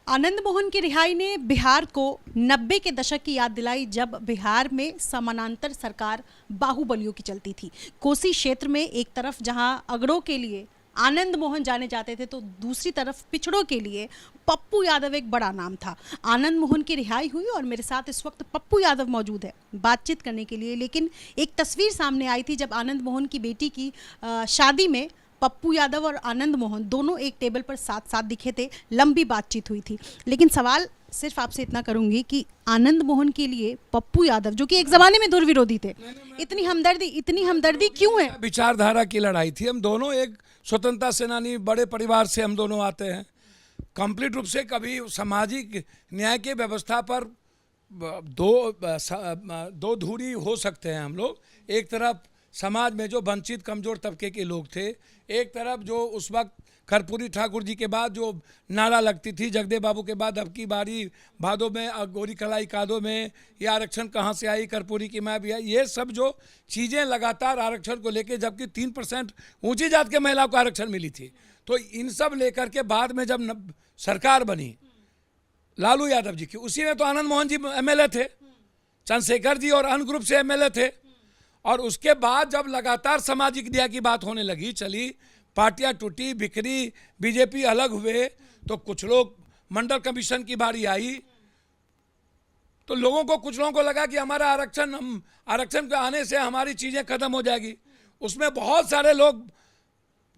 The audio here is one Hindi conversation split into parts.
आनंद मोहन की रिहाई ने बिहार को 90 के दशक की याद दिलाई, जब बिहार में समानांतर सरकार बाहुबलियों की चलती थी। कोसी क्षेत्र में एक तरफ जहां अगड़ों के लिए आनंद मोहन जाने जाते थे, तो दूसरी तरफ पिछड़ों के लिए पप्पू यादव एक बड़ा नाम था। आनंद मोहन की रिहाई हुई और मेरे साथ इस वक्त पप्पू यादव मौजूद है बातचीत करने के लिए। लेकिन एक तस्वीर सामने आई थी जब आनंद मोहन की बेटी की शादी में पप्पू यादव और आनंद मोहन दोनों एक टेबल पर साथ साथ दिखे थे, लंबी बातचीत हुई थी। लेकिन सवाल सिर्फ आपसे इतना करूंगी कि आनंद मोहन के लिए पप्पू यादव, जो कि एक जमाने में दुर्विरोधी थे, इतनी हमदर्दी क्यों है? विचारधारा की लड़ाई थी। हम दोनों एक स्वतंत्रता सेनानी, बड़े परिवार से हम दोनों आते हैं। कंप्लीट रूप से कभी सामाजिक न्याय के व्यवस्था पर दो धुरी हो सकते हैं हम लोग। एक तरफ समाज में जो वंचित कमजोर तबके के लोग थे, एक तरफ जो उस वक्त कर्पूरी ठाकुर जी के बाद जो नारा लगती थी, जगदेव बाबू के बाद अब की बारी भादों में, गोरी कलाई कादों में, ये आरक्षण कहाँ से आई, कर्पूरी की माँ भी आई, ये सब जो चीज़ें लगातार आरक्षण को लेके, जबकि 3% ऊंची जात के महिलाओं को आरक्षण मिली थी, तो इन सब लेकर के बाद में जब सरकार बनी लालू यादव जी की, उसी में तो आनंद मोहन जी MLA थे, चंद्रशेखर जी और अन्य ग्रुप से MLA थे। और उसके बाद जब लगातार सामाजिक न्याय की बात होने लगी, चली, पार्टियां टूटी, बिखरी, बीजेपी अलग हुए, तो कुछ लोग, मंडल कमीशन की बारी आई, तो लोगों को, कुछ लोगों को लगा कि हमारा आरक्षण के आने से हमारी चीज़ें खत्म हो जाएगी। उसमें बहुत सारे लोग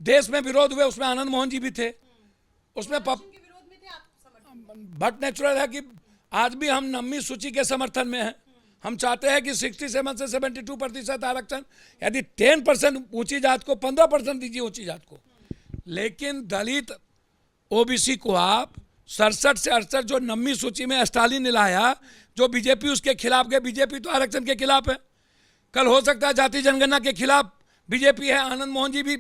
देश में विरोध हुए, उसमें आनंद मोहन जी भी थे, उसमें बट नेचुरल है कि आज भी हम 9वीं सूची के समर्थन में हैं। हम चाहते हैं कि 67 से 72% आरक्षण, यदि 10% ऊंची जात को, 15% दीजिए ऊंची जात को, लेकिन दलित OBC को आप 67 से 68 जो 9वीं सूची में स्टालिन ने लाया, जो बीजेपी उसके खिलाफ गए। बीजेपी तो आरक्षण के खिलाफ है, कल हो सकता है जाति जनगणना के खिलाफ बीजेपी है, आनंद मोहन जी भी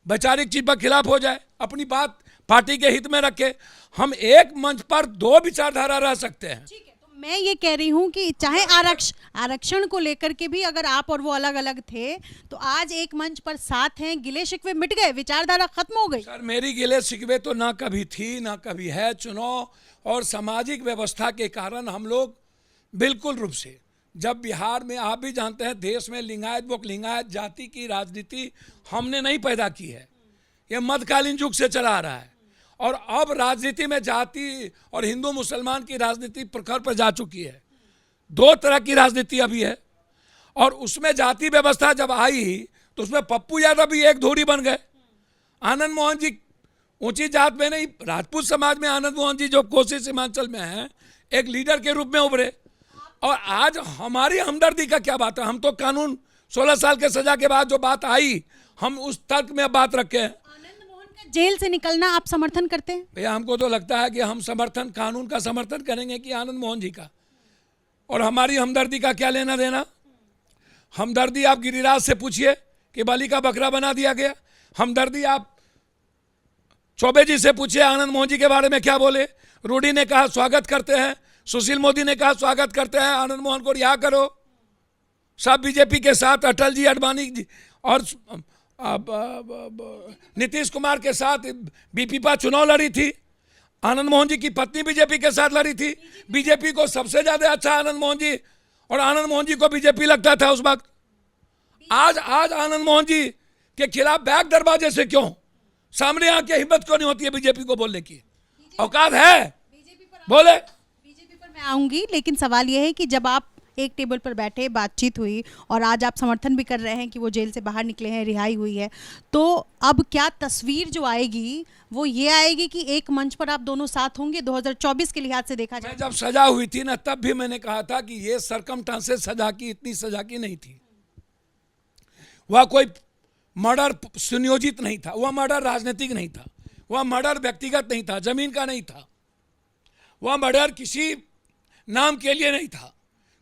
वैचारिक चीज पर खिलाफ हो जाए, अपनी बात पार्टी के हित में रखे। हम एक मंच पर दो विचारधारा रह सकते हैं। तो मैं ये कह रही हूँ कि चाहे आरक्षण को लेकर के भी अगर आप और वो अलग अलग थे, तो आज एक मंच पर साथ हैं, गिले शिकवे मिट गए, विचारधारा खत्म हो गई। सर, मेरी गिले शिकवे तो ना कभी थी ना कभी है। चुनाव और सामाजिक व्यवस्था के कारण हम लोग बिल्कुल रूप से, जब बिहार में, आप भी जानते हैं, देश में लिंगायत जाति की राजनीति हमने नहीं पैदा की है, ये मध्यकालीन युग से चला आ रहा है। और अब राजनीति में जाति और हिंदू मुसलमान की राजनीति प्रखर पर जा चुकी है। दो तरह की राजनीति अभी है, और उसमें जाति व्यवस्था जब आई तो उसमें पप्पू यादव भी एक धुरी बन गए। आनंद मोहन जी ऊंची जात में नहीं, राजपूत समाज में आनंद मोहन जी जो कोसी सीमांचल में हैं, एक लीडर के रूप में उभरे। और आज हमारी हमदर्दी का क्या बात है? हम तो कानून 16 साल के सजा के बाद जो बात आई, हम उस तर्क में बात रखे हैं। जेल से निकलना आप समर्थन करते हैं? भैया, हमको तो लगता है कि हम कानून का समर्थन करेंगे कि आनंद मोहन जी का, और हमारी हमदर्दी का क्या लेना देना। हमदर्दी आप गिरिराज से पूछिए कि बलि का बकरा बना दिया गया। हमदर्दी आप चौबे जी से पूछिए, आनंद मोहन जी के बारे में क्या बोले। रूडी ने कहा स्वागत करते हैं, सुशील मोदी ने कहा स्वागत करते हैं, आनंद मोहन को रिहा करो। सब बीजेपी के साथ, अटल जी, अडवाणी जी और नीतीश कुमार के साथ बीपीपा चुनाव लड़ी थी। आनंद मोहन जी की पत्नी बीजेपी के साथ लड़ी थी। बीजेपी को सबसे ज्यादा अच्छा आनंद मोहन जी, और आनंद मोहन जी को बीजेपी लगता था उस वक्त। आज आनंद मोहन जी के खिलाफ बैक दरवाजे से क्यों, सामने आके हिम्मत क्यों नहीं होती है बीजेपी को बोलने की? औकात है, बोले। बीजेपी पर मैं आऊंगी, लेकिन सवाल यह है कि जब आप एक टेबल पर बैठे, बातचीत हुई, और आज आप समर्थन भी कर रहे हैं कि वो जेल से बाहर निकले हैं, रिहाई हुई है, तो अब क्या तस्वीर जो आएगी वो ये आएगी कि एक मंच पर आप दोनों साथ होंगे 2024 के लिहाज से देखा जाए? मैं जब सजा हुई थी ना, तब भी मैंने कहा था कि ये सरकमस्टांसेस सजा की, इतनी सजा की नहीं थी। वह कोई मर्डर सुनियोजित नहीं था, वह मर्डर राजनीतिक नहीं था, वह मर्डर व्यक्तिगत नहीं था, जमीन का नहीं था, वह मर्डर किसी नाम के लिए नहीं था,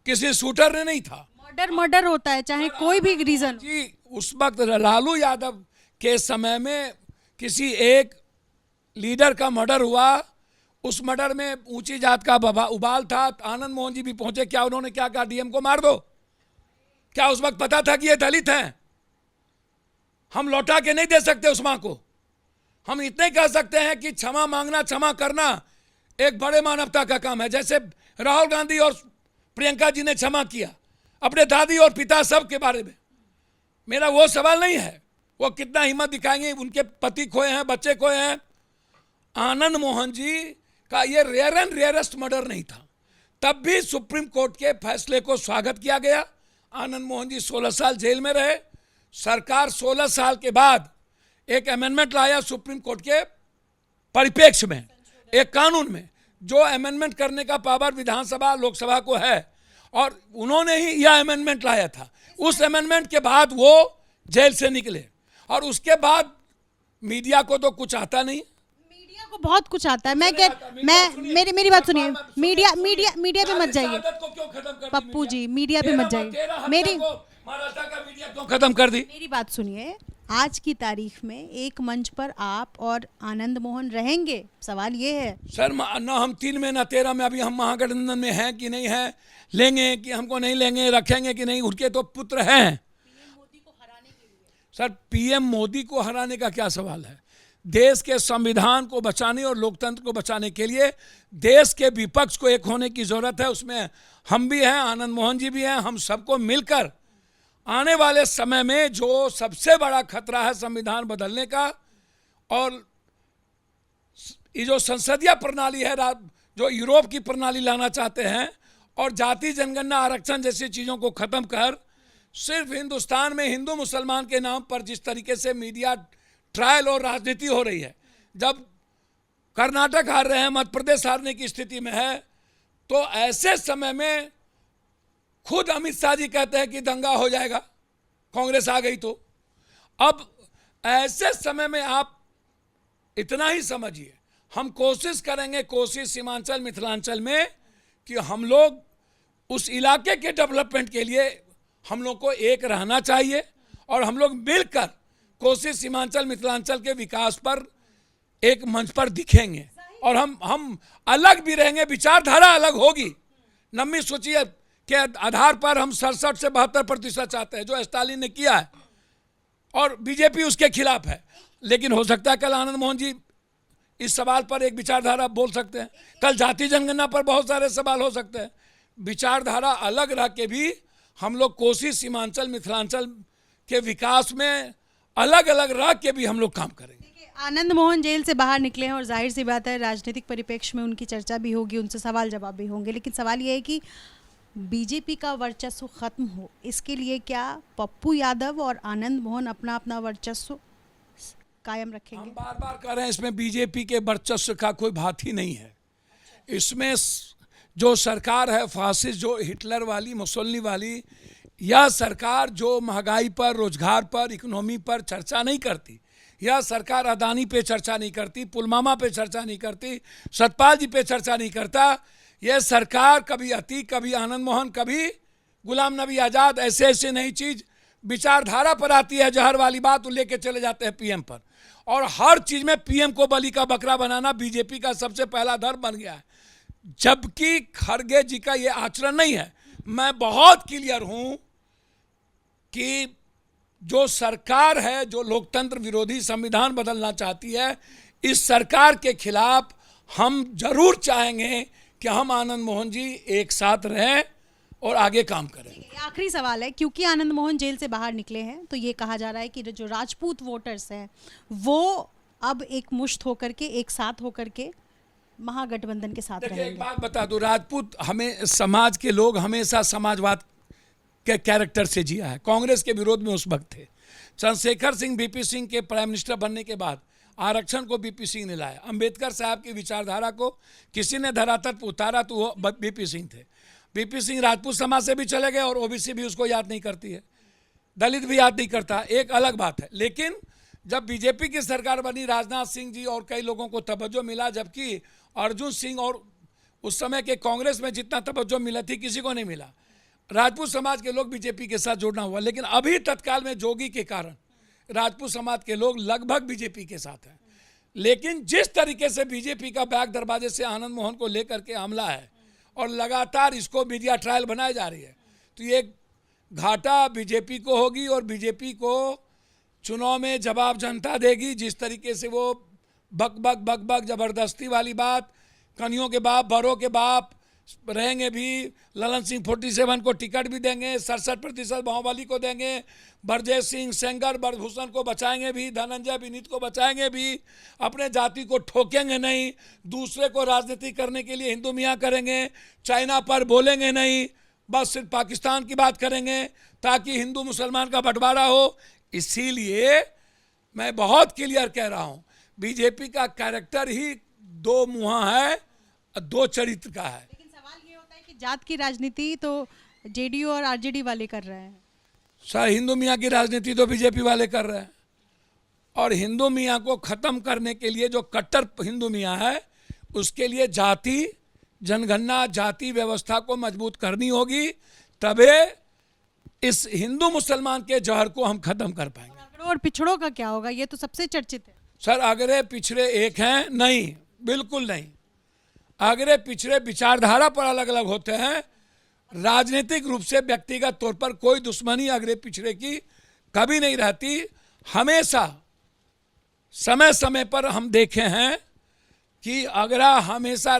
किसी शूटर ने नहीं था। मर्डर होता है, चाहे कोई भी रीजन जी। उस वक्त लालू यादव के समय में किसी एक लीडर का मर्डर हुआ, उस मर्डर में ऊंची जात का उबाल था। आनंद मोहन जी भी पहुंचे, क्या उन्होंने क्या कहा? DM को मार दो। क्या उस वक्त पता था कि ये दलित हैं? हम लौटा के नहीं दे सकते उस मां को। हम इतने कह सकते हैं कि क्षमा मांगना, क्षमा करना, एक बड़े मानवता का काम है। जैसे राहुल गांधी और प्रियंका जी ने क्षमा किया अपने दादी और पिता सब के बारे में, मेरा वो सवाल नहीं है वो कितना हिम्मत दिखाएंगे, उनके पति खोए हैं, बच्चे खोए हैं। आनंद मोहन जी का ये रेयर एंड रेयरेस्ट मर्डर नहीं था, तब भी सुप्रीम कोर्ट के फैसले को स्वागत किया गया। आनंद मोहन जी 16 साल जेल में रहे। सरकार 16 साल के बाद एक अमेंडमेंट लाया सुप्रीम कोर्ट के परिप्रेक्ष्य में, एक कानून में, जो अमेंडमेंट करने का पावर विधानसभा लोकसभा को है, और उन्होंने ही यह अमेंडमेंट लाया था। उस अमेंडमेंट के बाद वो जेल से निकले, और उसके बाद मीडिया को तो कुछ आता नहीं। मीडिया को बहुत कुछ आता है। मेरी बात सुनिए, मीडिया पे मत जाइए पप्पू जी, मीडिया पे मत जाइए। महाराष्ट्र का मीडिया क्यों खत्म कर दी? मेरी बात सुनिए, आज की तारीख में एक मंच पर आप और आनंद मोहन रहेंगे, सवाल ये है। सर ना हम 3 में ना 13 में, अभी हम महागठबंधन में हैं कि नहीं है, लेंगे कि हमको नहीं लेंगे, रखेंगे कि नहीं, उनके तो पुत्र हैं। सर पीएम मोदी को हराने का क्या सवाल है? देश के संविधान को बचाने और लोकतंत्र को बचाने के लिए देश के विपक्ष को एक होने की जरूरत है। उसमें हम भी हैं, आनंद मोहन जी भी हैं। हम सबको मिलकर आने वाले समय में जो सबसे बड़ा खतरा है संविधान बदलने का, और ये जो संसदीय प्रणाली है, जो यूरोप की प्रणाली लाना चाहते हैं, और जाति जनगणना आरक्षण जैसी चीज़ों को खत्म कर सिर्फ हिंदुस्तान में हिंदू मुसलमान के नाम पर जिस तरीके से मीडिया ट्रायल और राजनीति हो रही है, जब कर्नाटक हार रहे हैं, मध्य प्रदेश हारने की स्थिति में है, तो ऐसे समय में खुद अमित शाह जी कहते हैं कि दंगा हो जाएगा कांग्रेस आ गई तो। अब ऐसे समय में आप इतना ही समझिए, हम कोशिश करेंगे कोसी सीमांचल मिथिलांचल में कि हम लोग उस इलाके के डेवलपमेंट के लिए हम लोग को एक रहना चाहिए, और हम लोग मिलकर कोसी सीमांचल मिथिलांचल के विकास पर एक मंच पर दिखेंगे, और हम अलग भी रहेंगे, विचारधारा अलग होगी। नम्मी सोचिए के आधार पर हम 67 से 72% चाहते हैं जो स्टालिन ने किया है, और बीजेपी उसके खिलाफ है। लेकिन हो सकता है कल आनंद मोहन जी इस सवाल पर एक विचारधारा बोल सकते हैं, कल जाति जनगणना पर बहुत सारे सवाल हो सकते हैं। विचारधारा अलग रह के भी हम लोग कोसी सीमांचल मिथिलांचल के विकास में अलग अलग रह के भी हम लोग काम करेंगे। आनंद मोहन जेल से बाहर निकले हैं, और जाहिर सी बात है राजनीतिक परिप्रेक्ष्य में उनकी चर्चा भी होगी, उनसे सवाल जवाब भी होंगे। लेकिन सवाल ये है कि बीजेपी का वर्चस्व खत्म हो, इसके लिए क्या पप्पू यादव और आनंद मोहन अपना अपना वर्चस्व कायम रखेंगे? हम बार बार कह रहे हैं इसमें बीजेपी के वर्चस्व का कोई बात ही नहीं है। इसमें जो सरकार है फासिस्ट, जो हिटलर वाली, मुसोलिनी वाली, यह सरकार जो महंगाई पर, रोजगार पर, इकोनॉमी पर चर्चा नहीं करती। यह सरकार अदानी पे चर्चा नहीं करती, पुलवामा पे चर्चा नहीं करती, सतपाल जी पे चर्चा नहीं करता। यह सरकार कभी अतीक, कभी आनंद मोहन, कभी गुलाम नबी आज़ाद, ऐसे ऐसे नई चीज़ विचारधारा पर आती है, जहर वाली बात लेके चले जाते हैं पीएम पर, और हर चीज़ में पीएम को बलि का बकरा बनाना बीजेपी का सबसे पहला धर्म बन गया है। जबकि खड़गे जी का ये आचरण नहीं है। मैं बहुत क्लियर हूं कि जो सरकार है, जो लोकतंत्र विरोधी संविधान बदलना चाहती है, इस सरकार के खिलाफ हम जरूर चाहेंगे कि हम आनंद मोहन जी एक साथ रहें और आगे काम करें। आखिरी सवाल है, क्योंकि आनंद मोहन जेल से बाहर निकले हैं तो ये कहा जा रहा है कि जो राजपूत वोटर्स हैं वो अब एक मुश्त होकर के, एक साथ होकर के महागठबंधन के साथ रहेंगे। एक बात बता दूं, राजपूत हमें समाज के लोग हमेशा समाजवाद के कैरेक्टर से जिया है। कांग्रेस के विरोध में उस वक्त थे। चंद्रशेखर सिंह, बीपी सिंह के प्राइम मिनिस्टर बनने के बाद आरक्षण को बीपी सिंह ने लाया। अंबेडकर साहब की विचारधारा को किसी ने धरातल पर उतारा तो वो बीपी सिंह थे। बीपी सिंह राजपूत समाज से भी चले गए और ओबीसी भी उसको याद नहीं करती है, दलित भी याद नहीं करता, एक अलग बात है। लेकिन जब बीजेपी की सरकार बनी, राजनाथ सिंह जी और कई लोगों को तवज्जो मिला, जबकि अर्जुन सिंह और उस समय के कांग्रेस में जितना तवज्जो मिला थी किसी को नहीं मिला। राजपूत समाज के लोग बीजेपी के साथ जुड़ना हुआ। लेकिन अभी तत्काल में जोगी के कारण राजपूत समाज के लोग लगभग बीजेपी के साथ हैं। लेकिन जिस तरीके से बीजेपी का बैक दरवाजे से आनंद मोहन को लेकर के हमला है और लगातार इसको मीडिया ट्रायल बनाई जा रही है, तो ये घाटा बीजेपी को होगी और बीजेपी को चुनाव में जवाब जनता देगी। जिस तरीके से वो बक बक जबरदस्ती वाली बात, कन्हियों के बाप, बड़ों के बाप रहेंगे भी। ललन सिंह 47 को टिकट भी देंगे, 67% बाहुबली को देंगे, ब्रजेश सिंह, सेंगर, ब्रजभूषण को बचाएंगे भी, धनंजय विनीत को बचाएंगे भी। अपने जाति को ठोकेंगे नहीं, दूसरे को राजनीति करने के लिए हिंदू मियाँ करेंगे, चाइना पर बोलेंगे नहीं, बस सिर्फ पाकिस्तान की बात करेंगे ताकि हिंदू मुसलमान का बंटवारा हो। इसीलिए मैं बहुत क्लियर कह रहा हूँ, बीजेपी का कैरेक्टर ही दो मुँहा है, दो चरित्र का है। लेकिन सवाल ये होता है कि जात की राजनीति तो जेडीयू और आरजेडी वाले कर रहे हैं। सर, हिंदू मियाँ की राजनीति तो बीजेपी वाले कर रहे हैं, और हिंदू मियाँ को ख़त्म करने के लिए जो कट्टर हिंदू मियाँ है, उसके लिए जाति जनगणना, जाति व्यवस्था को मजबूत करनी होगी, तबे इस हिंदू मुसलमान के जहर को हम खत्म कर पाएंगे। अगड़ों और पिछड़ों का क्या होगा, ये तो सबसे चर्चित है। सर, अगरे पिछड़े एक हैं? नहीं, बिल्कुल नहीं। अगरे पिछड़े विचारधारा पर अलग अलग होते हैं, राजनीतिक रूप से व्यक्तिगत तौर पर कोई दुश्मनी अगरे पिछड़े की कभी नहीं रहती। हमेशा समय समय पर हम देखे हैं कि अगरा हमेशा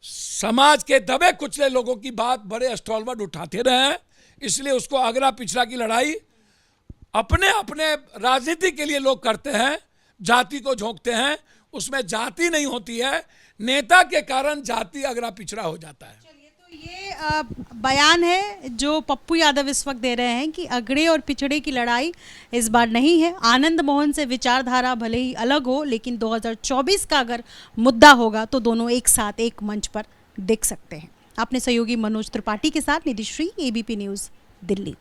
समाज के दबे कुचले लोगों की बात बड़े स्टॉलवर्ड उठाते रहे हैं। इसलिए उसको अगरा पिछड़ा की लड़ाई अपने अपने राजनीति के लिए लोग करते हैं, जाति को झोंकते हैं, उसमें जाति नहीं होती है, नेता के कारण जाति अगरा पिछड़ा हो जाता है। चलिए, तो ये बयान है जो पप्पू यादव इस वक्त दे रहे हैं कि अगड़े और पिछड़े की लड़ाई इस बार नहीं है। आनंद मोहन से विचारधारा भले ही अलग हो, लेकिन 2024 का अगर मुद्दा होगा तो दोनों एक साथ एक मंच पर देख सकते हैं। अपने सहयोगी मनोज त्रिपाठी के साथ निधिश्री, एबीपी न्यूज़, दिल्ली।